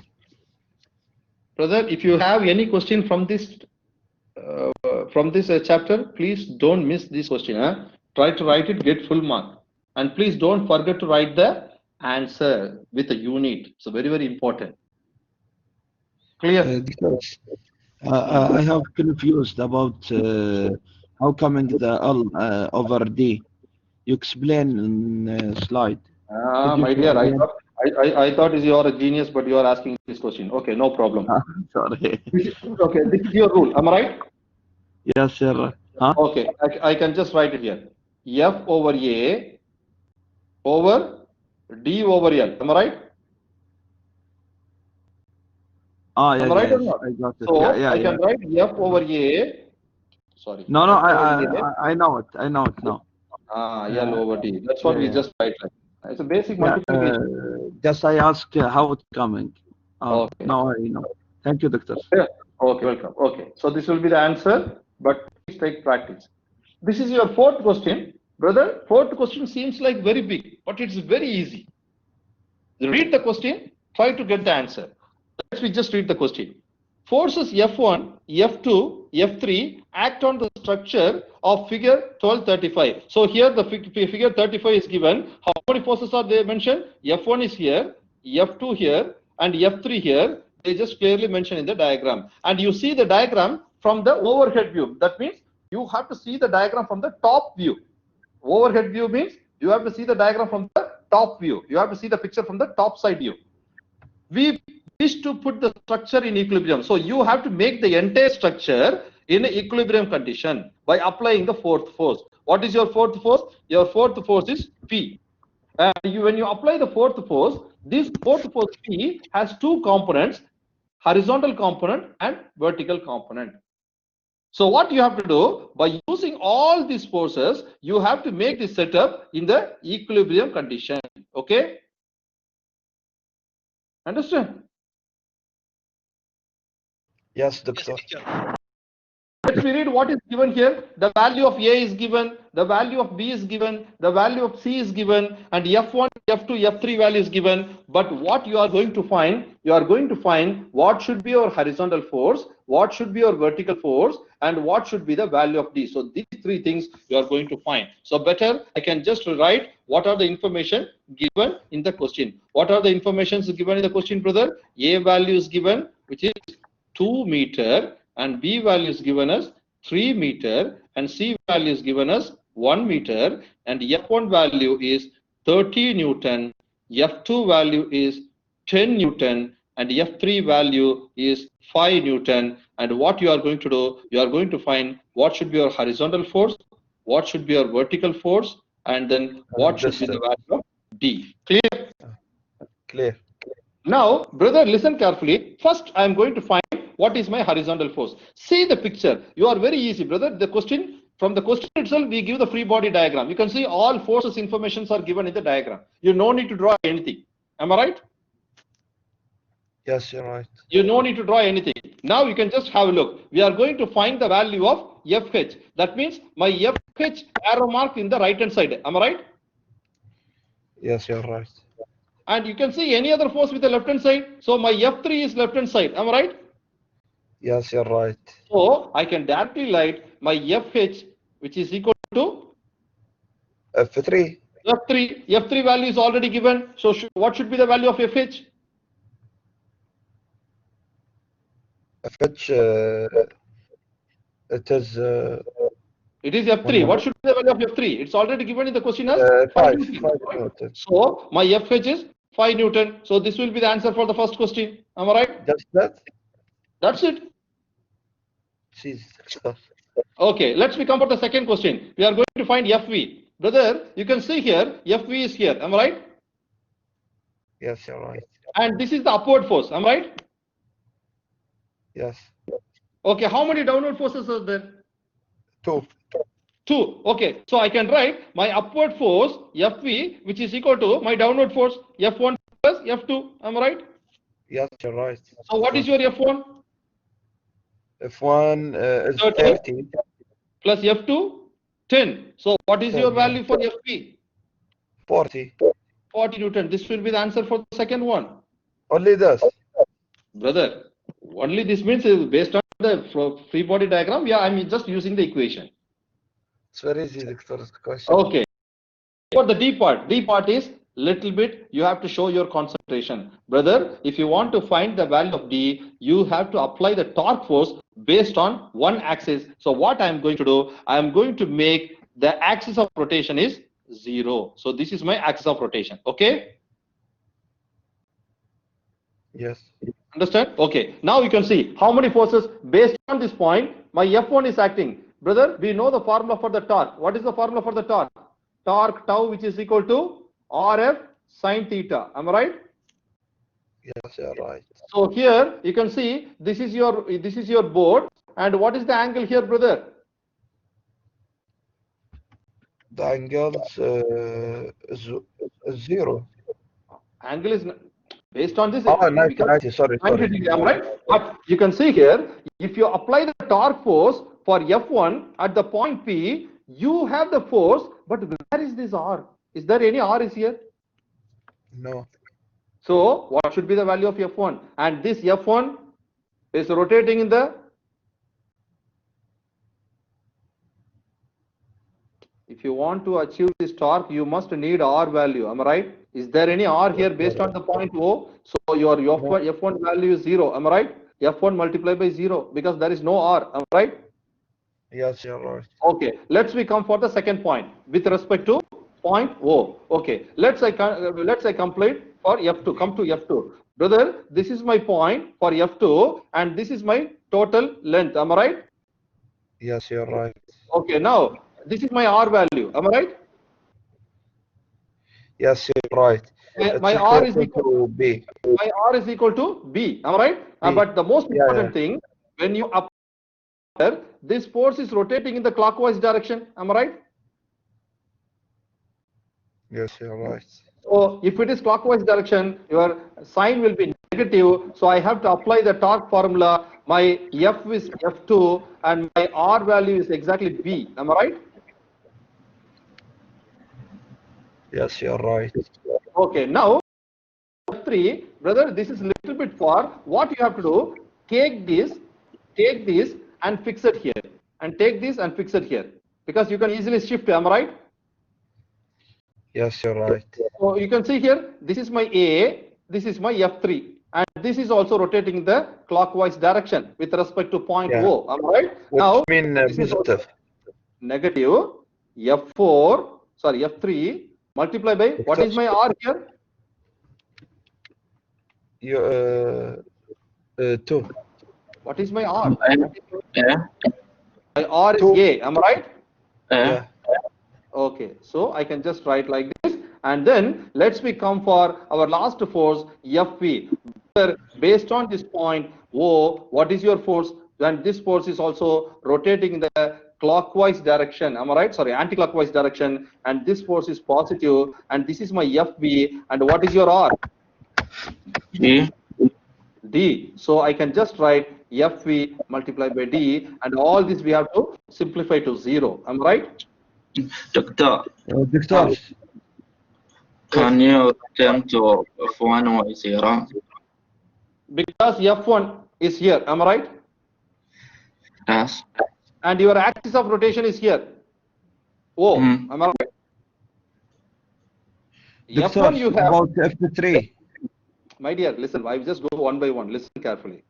Speaker 1: Brother, if you have any question from this from this chapter, please don't miss this question. Huh? Try to write it, get full mark. And please don't forget to write the answer with a unit. So very, very important. Clear?
Speaker 4: Because I have confused about how coming the L over D. You explain in slide. Could you
Speaker 1: My dear,
Speaker 4: explain?
Speaker 1: I thought you are a genius, but you are asking this question. Okay, no problem.
Speaker 4: Sorry.
Speaker 1: Okay, this is your rule. Am I right?
Speaker 4: Yes, sir. Huh?
Speaker 1: Okay, I can just write it here. F over A over D over L. Am I right?
Speaker 4: Ah,
Speaker 1: Am
Speaker 4: yeah,
Speaker 1: I right or
Speaker 4: yes,
Speaker 1: not?
Speaker 4: I got it.
Speaker 1: So
Speaker 4: Yeah, yeah,
Speaker 1: I
Speaker 4: yeah.
Speaker 1: can write F over A. Sorry.
Speaker 4: No, no,
Speaker 1: F over A.
Speaker 4: I know it. I know it now.
Speaker 1: L over D. That's what
Speaker 4: Yeah,
Speaker 1: we
Speaker 4: yeah.
Speaker 1: just write. It's a basic
Speaker 4: Yeah,
Speaker 1: multiplication.
Speaker 4: just I ask how it's coming.
Speaker 1: Okay.
Speaker 4: Now I know. Thank you, doctor.
Speaker 1: Yeah. Okay, welcome. Okay, so this will be the answer, but please take practice. This is your fourth question. Brother, fourth question seems like very big, but it's very easy. Read the question, try to get the answer. Let's we just read the question. Forces F1, F2, F3 act on the structure of figure 1235. So here the figure 35 is given. How many forces are they mentioned? F1 is here, F2 here, and F3 here. They just clearly mentioned in the diagram. And you see the diagram from the overhead view. That means you have to see the diagram from the top view. Overhead view means you have to see the diagram from the top view. You have to see the picture from the top side view. We wish to put the structure in equilibrium. So you have to make the entire structure in equilibrium condition by applying the fourth force. What is your fourth force? Your fourth force is P. And when you apply the fourth force, this fourth force P has two components, horizontal component and vertical component. So what you have to do, by using all these forces, you have to make this setup in the equilibrium condition. Okay? Understand?
Speaker 5: Yes,
Speaker 3: Yes,
Speaker 5: doctor.
Speaker 3: teacher.
Speaker 1: Let's read what is given here. The value of A is given, the value of B is given, the value of C is given, and F1, F2, F3 value is given. But what you are going to find, you are going to find what should be your horizontal force, what should be your vertical force, and what should be the value of D. So these three things you are going to find. So better, I can just write what are the information given in the question. What are the informations given in the question, brother? A value is given, which is 2 meter, and B value is given as 3 meter, and C value is given as 1 meter, and F1 value is 30 Newton, F2 value is 10 Newton, and F3 value is 5 Newton. And what you are going to do, you are going to find what should be your horizontal force, what should be your vertical force, and then what should be the value of D. Clear?
Speaker 5: Clear.
Speaker 1: Now, brother, listen carefully. First, I am going to find what is my horizontal force. See the picture. You are very easy, brother. The question, from the question itself, we give the free body diagram. You can see all forces informations are given in the diagram. You no need to draw anything. Am I right?
Speaker 5: Yes, you're right.
Speaker 1: You no need to draw anything. Now you can just have a look. We are going to find the value of FH. That means my FH arrow mark in the right hand side. Am I right?
Speaker 5: Yes, you're right.
Speaker 1: And you can see any other force with the left hand side. So my F3 is left hand side. Am I right?
Speaker 5: Yes, you're right.
Speaker 1: So I can directly write my FH, which is equal to
Speaker 5: F3.
Speaker 1: F3. F3 value is already given. So what should be the value of FH?
Speaker 5: FH, it is
Speaker 1: It is F3. What should be the value of F3? It's already given in the question as
Speaker 5: 5
Speaker 1: Newton.
Speaker 5: Newton.
Speaker 1: So my FH is 5 Newton. So this will be the answer for the first question. Am I right?
Speaker 5: Just that?
Speaker 1: That's it.
Speaker 5: Jeez.
Speaker 1: Okay, let's come for the second question. We are going to find FV. Brother, you can see here, FV is here. Am I right?
Speaker 5: Yes, you're right.
Speaker 1: And this is the upward force. Am I right?
Speaker 5: Yes.
Speaker 1: Okay, how many downward forces are there?
Speaker 5: 2.
Speaker 1: 2. Okay, so I can write my upward force Fv, which is equal to my downward force F1 plus F2. Am I right?
Speaker 5: Yes, you're right.
Speaker 1: So what is your F1?
Speaker 5: F1 is 30.
Speaker 1: Plus F2, 10. So what is your
Speaker 5: 10,
Speaker 1: value for Fp?
Speaker 5: 40.
Speaker 1: 40 Newton. This will be the answer for the second one.
Speaker 5: Only this.
Speaker 1: Brother, only this means is based on the free body diagram? Yeah, I'm just using the equation.
Speaker 5: It's very easy, Doctor. Question.
Speaker 1: Okay. For the D part is little bit, you have to show your concentration. Brother, if you want to find the value of D, you have to apply the torque force based on one axis. So what I'm going to do, I'm going to make the axis of rotation is 0. So this is my axis of rotation. Okay.
Speaker 5: Yes.
Speaker 1: Understand? Okay. Now you can see how many forces based on this point, my F1 is acting. Brother, we know the formula for the torque. What is the formula for the torque? Torque tau, which is equal to RF sine theta. Am I right?
Speaker 5: Yes, you're right.
Speaker 1: So here you can see this is your board, and what is the angle here, brother?
Speaker 5: The angle's 0.
Speaker 1: Angle is based on this.
Speaker 5: Oh,
Speaker 1: it
Speaker 5: 90,
Speaker 1: becomes
Speaker 5: 90, sorry.
Speaker 1: 90 degree, am I right? But you can see here, if you apply the torque force for F1 at the point P, you have the force, but where is this R? Is there any R is here?
Speaker 5: No.
Speaker 1: So what should be the value of F1? And this F1 is rotating in the, if you want to achieve this torque, you must need R value. Am I right? Is there any R here based on the point O? So your F1 value is 0. Am I right? F1 multiplied by 0 because there is no R. Am I right?
Speaker 5: Yes, you're right.
Speaker 1: Okay. Let's we come for the second point with respect to point O. Okay. Let's I complete for F2. Come to F2. Brother, this is my point for F2 and this is my total length. Am I right?
Speaker 5: Yes, you're right.
Speaker 1: Okay. Now this is my R value. Am I right?
Speaker 5: Yes, you're right.
Speaker 1: My R is equal
Speaker 5: to B.
Speaker 1: My R is equal to B. Am I right? But the most important thing, when you apply, this force is rotating in the clockwise direction. Am I right?
Speaker 5: Yes, you're right.
Speaker 1: So if it is clockwise direction, your sign will be negative. So I have to apply the torque formula. My F is F2 and my R value is exactly B. Am I right?
Speaker 5: Yes, you're right.
Speaker 1: Okay, now F3, brother, this is little bit far. What you have to do, take this and fix it here. And take this and fix it here. Because you can easily shift, am I right?
Speaker 5: Yes, you're right.
Speaker 1: So you can see here, this is my A, this is my F3. And this is also rotating in the clockwise direction with respect to point O. Am I right?
Speaker 5: Which
Speaker 1: now,
Speaker 5: mean positive.
Speaker 1: Negative F4, sorry, F3 multiply by, what is my R here?
Speaker 5: You, 2.
Speaker 1: What is my R?
Speaker 2: Yeah.
Speaker 1: My R is A, am I right?
Speaker 5: Yeah.
Speaker 1: Okay, so I can just write like this, and then let's we come for our last force, Fp. Based on this point O, what is your force? And this force is also rotating in the clockwise direction. Am I right? Sorry, anti-clockwise direction. And this force is positive. And this is my Fb. And what is your R?
Speaker 2: D.
Speaker 1: D. So I can just write Fv multiplied by D. And all this we have to simplify to 0. Am I right?
Speaker 2: Doctor,
Speaker 4: Doctor,
Speaker 2: can you return to F1 or 0?
Speaker 1: Because F1 is here. Am I right?
Speaker 2: Yes.
Speaker 1: And your axis of rotation is here. Oh,
Speaker 2: Mhm.
Speaker 1: am I right?
Speaker 4: Doctor,
Speaker 1: F1 you have.
Speaker 4: about F3.
Speaker 1: My dear, listen, I will just go one by one. Listen carefully.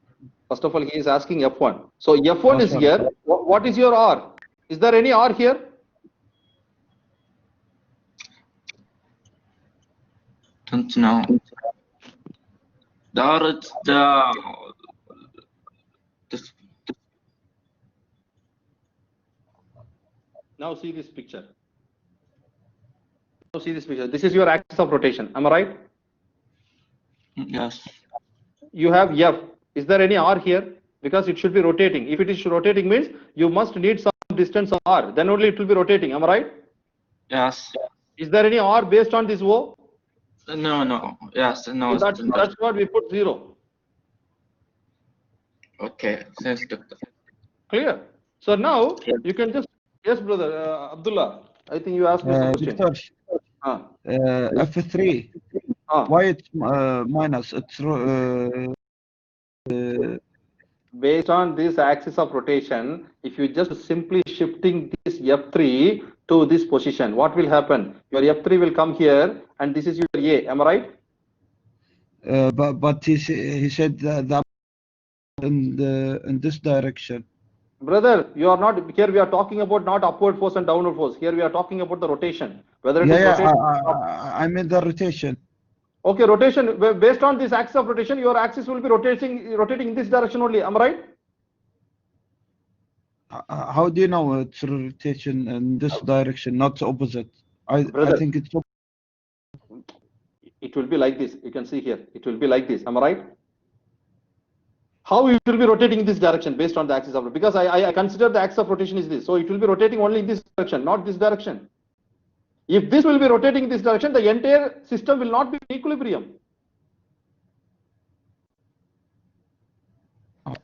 Speaker 1: First of all, he is asking F1. So F1 is here. What is your R? Is there any R here?
Speaker 2: Don't know.
Speaker 1: Now see this picture. Now see this picture. This is your axis of rotation. Am I right?
Speaker 2: Yes.
Speaker 1: You have F. Is there any R here? Because it should be rotating. If it is rotating means you must need some distance R. Then only it will be rotating. Am I right?
Speaker 2: Yes.
Speaker 1: Is there any R based on this O?
Speaker 2: No. Yes. No.
Speaker 1: So that's what we put 0.
Speaker 2: Okay. Thanks, Doctor.
Speaker 1: Clear? So now you can just, yes, brother Abdullah. I think you asked me some question.
Speaker 4: Doctor, F3. Why it's minus? It's
Speaker 1: based on this axis of rotation, if you just simply shifting this F3 to this position, what will happen? Your F3 will come here, and this is your A. Am I right?
Speaker 4: But he said that in this direction.
Speaker 1: Brother, you are not here. We are talking about not upward force and downward force. Here we are talking about the rotation. Whether it is rotation.
Speaker 4: I mean the rotation.
Speaker 1: Okay, rotation. Based on this axis of rotation, your axis will be rotating in this direction only. Am I right?
Speaker 4: How do you know it's rotation in this direction, not opposite? I think it's
Speaker 1: it will be like this. You can see here. It will be like this. Am I right? How it will be rotating in this direction based on the axis of, because I consider the axis of rotation is this. So it will be rotating only in this direction, not this direction. If this will be rotating in this direction, the entire system will not be in equilibrium.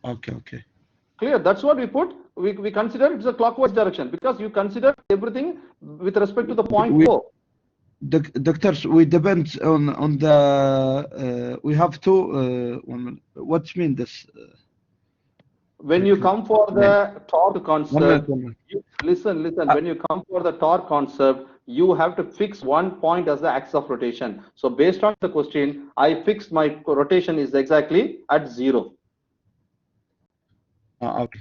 Speaker 4: Okay.
Speaker 1: Clear? That's what we put. We consider it's a clockwise direction because you consider everything with respect to the point O.
Speaker 4: Doctors, we depend on the we have to what mean this?
Speaker 1: When you come for the torque concept, listen. When you come for the torque concept, you have to fix one point as the axis of rotation. So based on the question, I fixed my rotation is exactly at 0.
Speaker 4: Okay.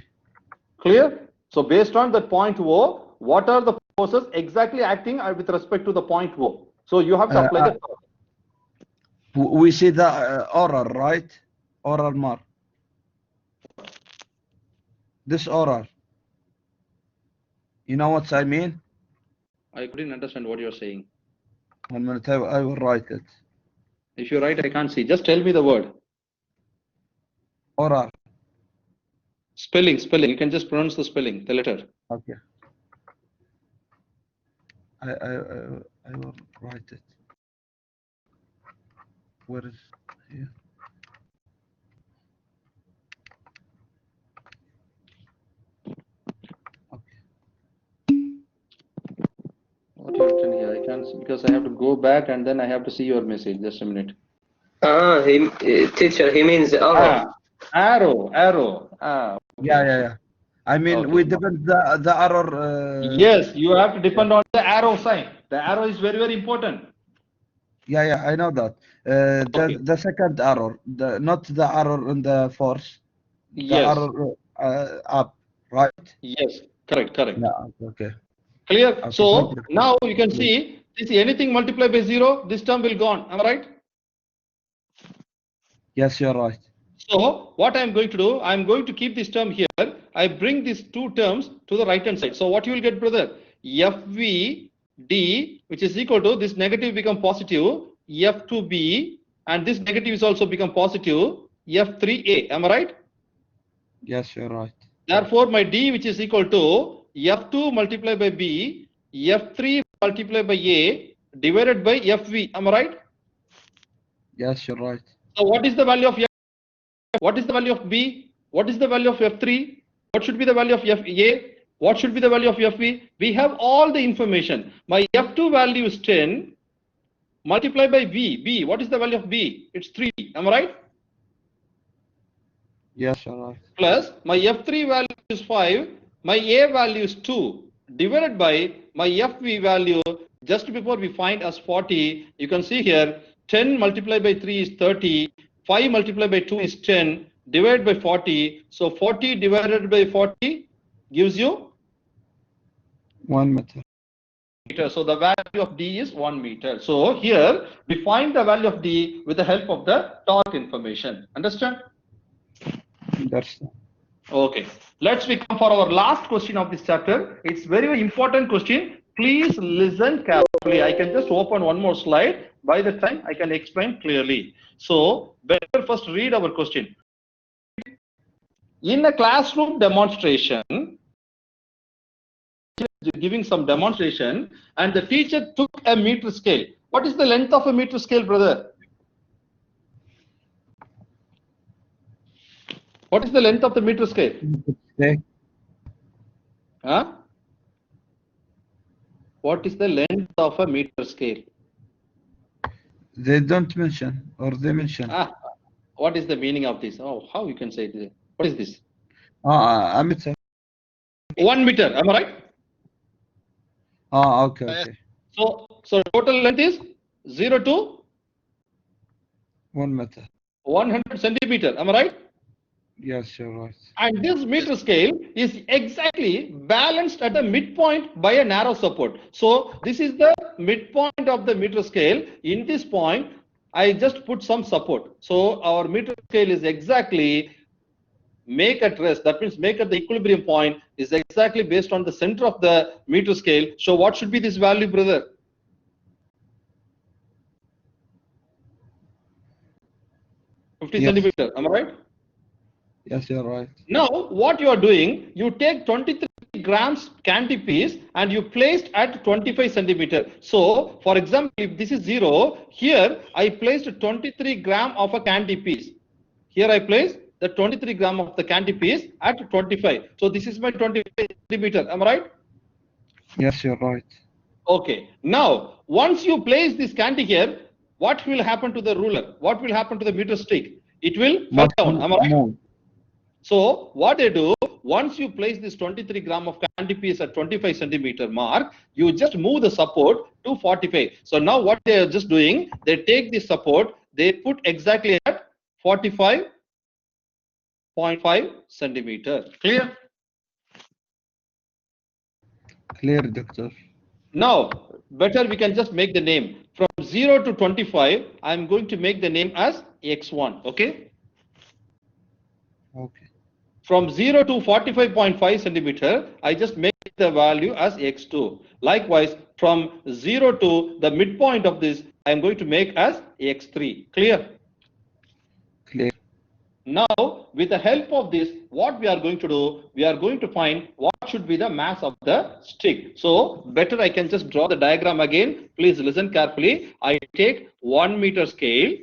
Speaker 1: Clear? So based on that point O, what are the forces exactly acting with respect to the point O? So you have to apply the torque.
Speaker 4: We see the oral, right? Oral mark. This oral. You know what I mean?
Speaker 1: I couldn't understand what you're saying.
Speaker 4: 1 minute, I will write it.
Speaker 1: If you write, I can't see. Just tell me the word.
Speaker 4: Oral.
Speaker 1: Spelling. You can just pronounce the spelling, the letter.
Speaker 4: Okay. I will write it. Where is here?
Speaker 1: What you written here? I can't see because I have to go back and then I have to see your message. Just a minute.
Speaker 6: Teacher, he means arrow.
Speaker 1: Arrow.
Speaker 4: Yeah. I mean,
Speaker 1: Okay.
Speaker 4: we depend the error.
Speaker 1: Yes, you have to depend on the arrow sign. The arrow is very, very important.
Speaker 4: Yeah, I know that.
Speaker 1: Okay.
Speaker 4: The second error, not the error in the force. The
Speaker 1: Yes.
Speaker 4: error up, right?
Speaker 1: Yes. Correct.
Speaker 4: Yeah. Okay.
Speaker 1: Clear?
Speaker 4: Okay,
Speaker 1: So
Speaker 4: thank you.
Speaker 1: now you can see this anything multiplied by 0, this term will gone. Am I right?
Speaker 4: Yes, you're right.
Speaker 1: So what I'm going to do, I'm going to keep this term here. I bring these two terms to the right hand side. So what you will get, brother? FVD, which is equal to this negative become positive, F2B, and this negative is also become positive, F3A. Am I right?
Speaker 4: Yes, you're right.
Speaker 1: Therefore, my D, which is equal to F2 multiplied by B, F3 multiplied by A, divided by FV. Am I right?
Speaker 4: Yes, you're right.
Speaker 1: So what is the value of F? What is the value of B? What is the value of F3? What should be the value of FA? What should be the value of FV? We have all the information. My F2 value is 10 multiplied by B. B, what is the value of B? It's 3. Am I right?
Speaker 4: Yes, you're right.
Speaker 1: Plus my F3 value is 5. My A value is 2 divided by my FV value just before we find as 40. You can see here 10 multiplied by 3 is 30. 5 multiplied by 2 is 10 divided by 40. So 40 divided by 40 gives you
Speaker 4: 1 meter.
Speaker 1: meter. So the value of D is 1 meter. So here we find the value of D with the help of the torque information. Understand?
Speaker 4: Understand.
Speaker 1: Okay. Let's come for our last question of this chapter. It's very, very important question. Please listen carefully. I can just open one more slide. By the time I can explain clearly. So better first read our question. In a classroom demonstration, giving some demonstration, and the teacher took a meter scale. What is the length of a meter scale, brother? What is the length of the meter scale?
Speaker 4: Okay.
Speaker 1: Huh? What is the length of a meter scale?
Speaker 4: They don't mention, or they mention.
Speaker 1: What is the meaning of this? Oh, how you can say this? What is this?
Speaker 4: A meter.
Speaker 1: 1 meter. Am I right?
Speaker 4: Okay, okay.
Speaker 1: So total length is 0 to
Speaker 4: 1 meter.
Speaker 1: 100 centimeter. Am I right?
Speaker 4: Yes, you're right.
Speaker 1: And this meter scale is exactly balanced at the midpoint by a narrow support. So this is the midpoint of the meter scale. In this point, I just put some support. So our meter scale is exactly make at rest. That means make at the equilibrium point is exactly based on the center of the meter scale. So what should be this value, brother? 50
Speaker 4: Yes.
Speaker 1: centimeter. Am I right?
Speaker 4: Yes, you're right.
Speaker 1: Now, what you are doing, you take 23 grams candy piece and you placed at 25 centimeter. So, for example, if this is 0, here I placed 23 gram of a candy piece. Here I place the 23 gram of the candy piece at 25. So, this is my 25 centimeter. Am I right?
Speaker 4: Yes, you're right.
Speaker 1: Okay. Now, once you place this candy here, what will happen to the ruler? What will happen to the meter stick? It will fall down. Am I right?
Speaker 4: Move.
Speaker 1: So what they do, once you place this 23 gram of candy piece at 25 centimeter mark, you just move the support to 45. So now what they are just doing, they take this support, they put exactly at 45.5 centimeter. Clear?
Speaker 4: Clear, doctor.
Speaker 1: Now, better we can just make the name. From 0 to 25, I am going to make the name as X1. Okay?
Speaker 4: Okay.
Speaker 1: From 0 to 45.5 centimeter, I just make the value as X2. Likewise, from 0 to the midpoint of this, I am going to make as X3. Clear?
Speaker 4: Clear.
Speaker 1: Now, with the help of this, what we are going to do, we are going to find what should be the mass of the stick. So, better I can just draw the diagram again. Please listen carefully. I take 1 meter scale.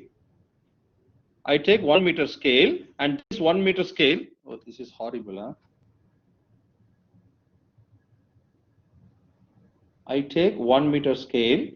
Speaker 1: I take 1 meter scale, and this 1 meter scale, oh, this is horrible, huh? I take 1 meter scale.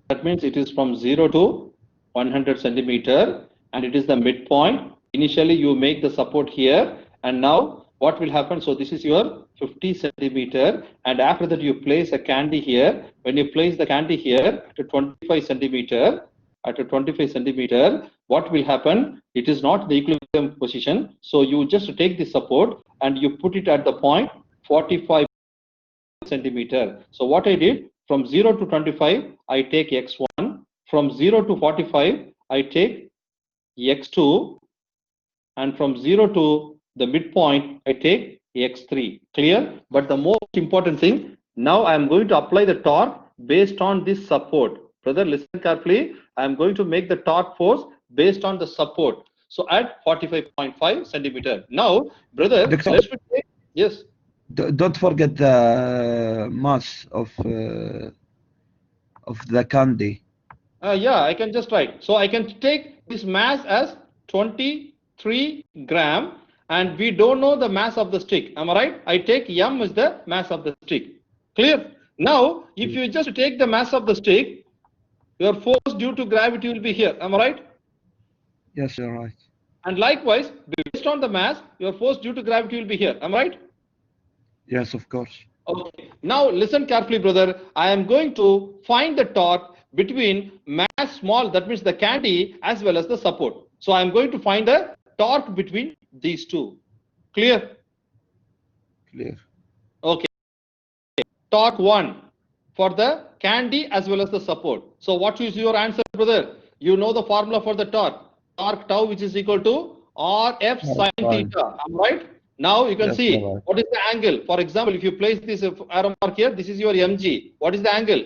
Speaker 1: That means it is from 0 to 100 centimeter, and it is the midpoint. Initially, you make the support here, and now what will happen? So this is your 50 centimeter, and after that you place a candy here. When you place the candy here to 25 centimeter, at a 25 centimeter, what will happen? It is not the equilibrium position. So you just take the support and you put it at the point 45 centimeter. So what I did, from 0 to 25, I take X1. From 0 to 45, I take X2. And from 0 to the midpoint, I take X3. Clear? But the most important thing, now I am going to apply the torque based on this support. Brother, listen carefully. I am going to make the torque force based on the support. So at 45.5 centimeter. Now, brother,
Speaker 4: Doctor.
Speaker 1: let's take, yes.
Speaker 4: Don't forget the mass of the candy.
Speaker 1: Yeah, I can just write. So I can take this mass as 23 gram, and we don't know the mass of the stick. Am I right? I take M as the mass of the stick. Clear? Now, if you just take the mass of the stick, your force due to gravity will be here. Am I right?
Speaker 4: Yes, you're right.
Speaker 1: And likewise, based on the mass, your force due to gravity will be here. Am I right?
Speaker 4: Yes, of course.
Speaker 1: Okay. Now listen carefully, brother. I am going to find the torque between mass small, that means the candy, as well as the support. So I am going to find the torque between these two. Clear?
Speaker 4: Clear.
Speaker 1: Okay. Torque 1 for the candy as well as the support. So what is your answer, brother? You know the formula for the torque. Torque tau, which is equal to RF sin theta. Am I right? Now you can
Speaker 4: Yes,
Speaker 1: see
Speaker 4: you're right.
Speaker 1: what is the angle. For example, if you place this arrow mark here, this is your mg. What is the angle?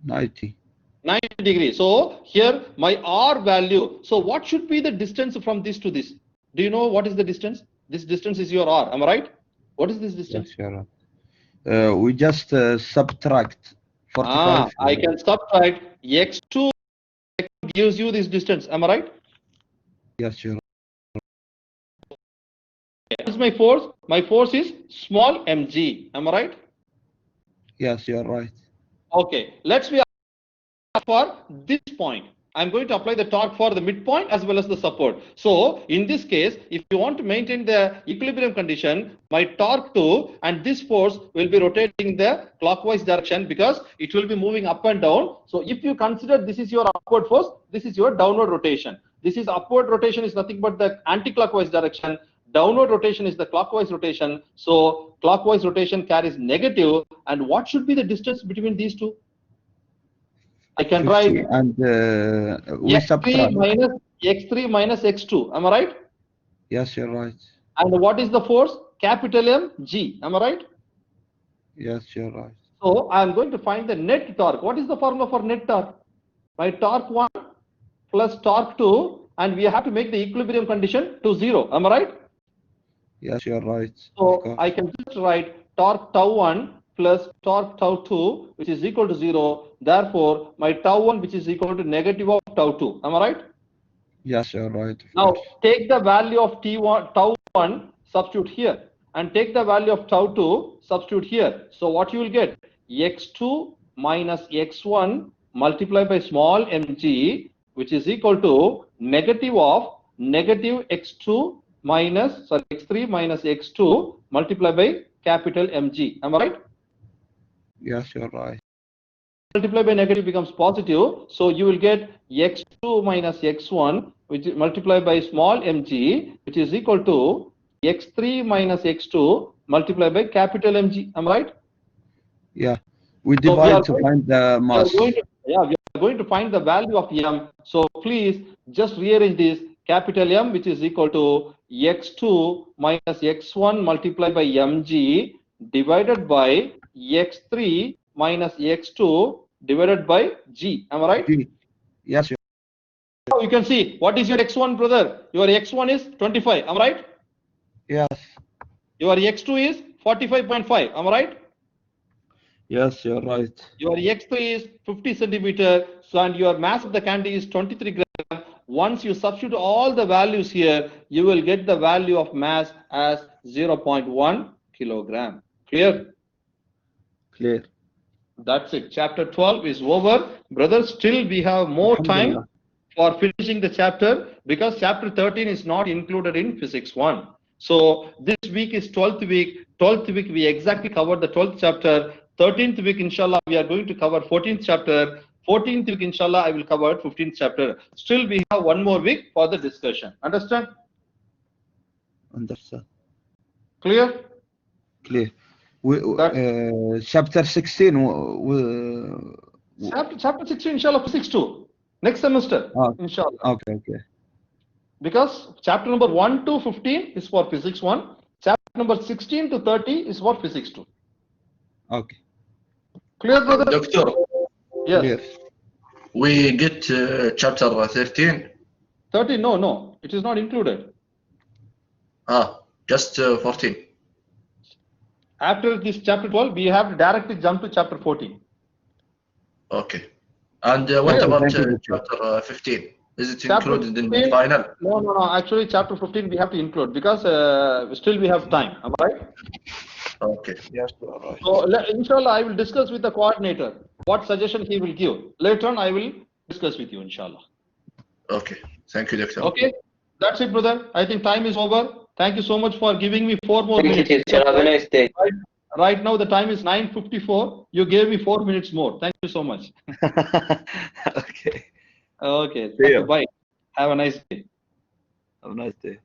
Speaker 4: 90.
Speaker 1: 90 degrees. So here my R value. So what should be the distance from this to this? Do you know what is the distance? This distance is your R. Am I right? What is this distance?
Speaker 4: Yes, you're right. We just subtract 45.
Speaker 1: I can subtract x2 gives you this distance. Am I right?
Speaker 4: Yes, you're right.
Speaker 1: What is my force? My force is small mg. Am I right?
Speaker 4: Yes, you're right.
Speaker 1: Okay. Let's be for this point. I'm going to apply the torque for the midpoint as well as the support. So in this case, if you want to maintain the equilibrium condition, my torque 2 and this force will be rotating the clockwise direction because it will be moving up and down. So if you consider this is your upward force, this is your downward rotation. This is upward rotation is nothing but the anti-clockwise direction. Downward rotation is the clockwise rotation. So clockwise rotation carries negative. And what should be the distance between these two? I can
Speaker 4: 50
Speaker 1: write
Speaker 4: and we
Speaker 1: x3
Speaker 4: subtract.
Speaker 1: minus x3 minus x2. Am I right?
Speaker 4: Yes, you're right.
Speaker 1: And what is the force? Capital M G. Am I right?
Speaker 4: Yes, you're right.
Speaker 1: So I am going to find the net torque. What is the formula for net torque? My torque 1 plus torque 2, and we have to make the equilibrium condition to 0. Am I right?
Speaker 4: Yes, you're right. Of
Speaker 1: So
Speaker 4: course.
Speaker 1: I can just write torque tau 1 plus torque tau 2, which is equal to 0. Therefore, my tau 1, which is equal to negative of tau 2. Am I right?
Speaker 4: Yes, you're right. Of
Speaker 1: Now
Speaker 4: course.
Speaker 1: take the value of T1, tau 1, substitute here, and take the value of tau 2, substitute here. So what you will get? X2 minus X1 multiplied by small mg, which is equal to negative of negative X2 minus, sorry, X3 minus X2 multiplied by capital Mg. Am I right?
Speaker 4: Yes, you're right.
Speaker 1: Multiply by negative becomes positive, so you will get x2 minus x1, which is multiplied by small mg, which is equal to x3 minus x2 multiplied by capital Mg. Am I right?
Speaker 4: Yeah. We
Speaker 1: So we are
Speaker 4: divide to
Speaker 1: going-
Speaker 4: find the
Speaker 1: We are
Speaker 4: mass.
Speaker 1: going to, yeah, we are going to find the value of m. So please just rearrange this capital M, which is equal to x2 minus x1 multiplied by mg divided by x3 minus x2 divided by g. Am I right?
Speaker 4: G. Yes,
Speaker 1: Now you can see what is your x1, brother. Your x1 is 25. Am I right?
Speaker 4: yes,
Speaker 1: Your x2 is 45.5. Am I right?
Speaker 4: yes, you're right.
Speaker 1: Your x3 is 50 centimeter. So and your mass of the candy is 23 gram. Once you substitute all the values here, you will get the value of mass as 0.1 kilogram. Clear?
Speaker 4: Clear.
Speaker 1: That's it. Chapter 12 is over. Brothers, still we have more time
Speaker 4: Alhamdulillah.
Speaker 1: for finishing the chapter because chapter 13 is not included in physics 1. So this week is 12th week. 12th week we exactly covered the 12th chapter. 13th week inshallah we are going to cover 14th chapter. 14th week inshallah I will cover 15th chapter. Still we have one more week for the discussion. Understand?
Speaker 4: Understand.
Speaker 1: Clear?
Speaker 4: Clear. Chapter 16.
Speaker 1: Chapter 16 inshallah physics 2. Next semester
Speaker 4: Oh.
Speaker 1: inshallah.
Speaker 4: Okay, okay.
Speaker 1: Because chapter number 1 to 15 is for physics 1. Chapter number 16 to 30 is for physics 2.
Speaker 4: Okay.
Speaker 1: Clear, brother?
Speaker 2: Doctor,
Speaker 1: Yes.
Speaker 4: Clear.
Speaker 2: we get chapter 13.
Speaker 1: 30, no, it is not included.
Speaker 2: Just 14.
Speaker 1: After this chapter 12, we have to directly jump to chapter 14.
Speaker 2: Okay. And what
Speaker 1: Yeah,
Speaker 2: about
Speaker 4: thank you, Doctor.
Speaker 2: chapter 15? Is it
Speaker 1: Chapter
Speaker 2: included in the
Speaker 1: 15?
Speaker 2: final?
Speaker 1: No. Actually, chapter 15 we have to include because still we have time. Am I right?
Speaker 2: Okay.
Speaker 5: Yes, you are right.
Speaker 1: So, inshallah, I will discuss with the coordinator what suggestion he will give. Later on, I will discuss with you, inshallah.
Speaker 2: Okay. Thank you, Doctor.
Speaker 1: Okay, that's it, brother. I think time is over. Thank you so much for giving me 4 more
Speaker 6: Thank you,
Speaker 1: minutes.
Speaker 6: teacher. Have a nice day.
Speaker 1: Right now, the time is 9:54. You gave me 4 minutes more. Thank you so much.
Speaker 5: Okay.
Speaker 1: Okay,
Speaker 5: See you.
Speaker 1: bye. Have a nice day.
Speaker 5: Have a nice day.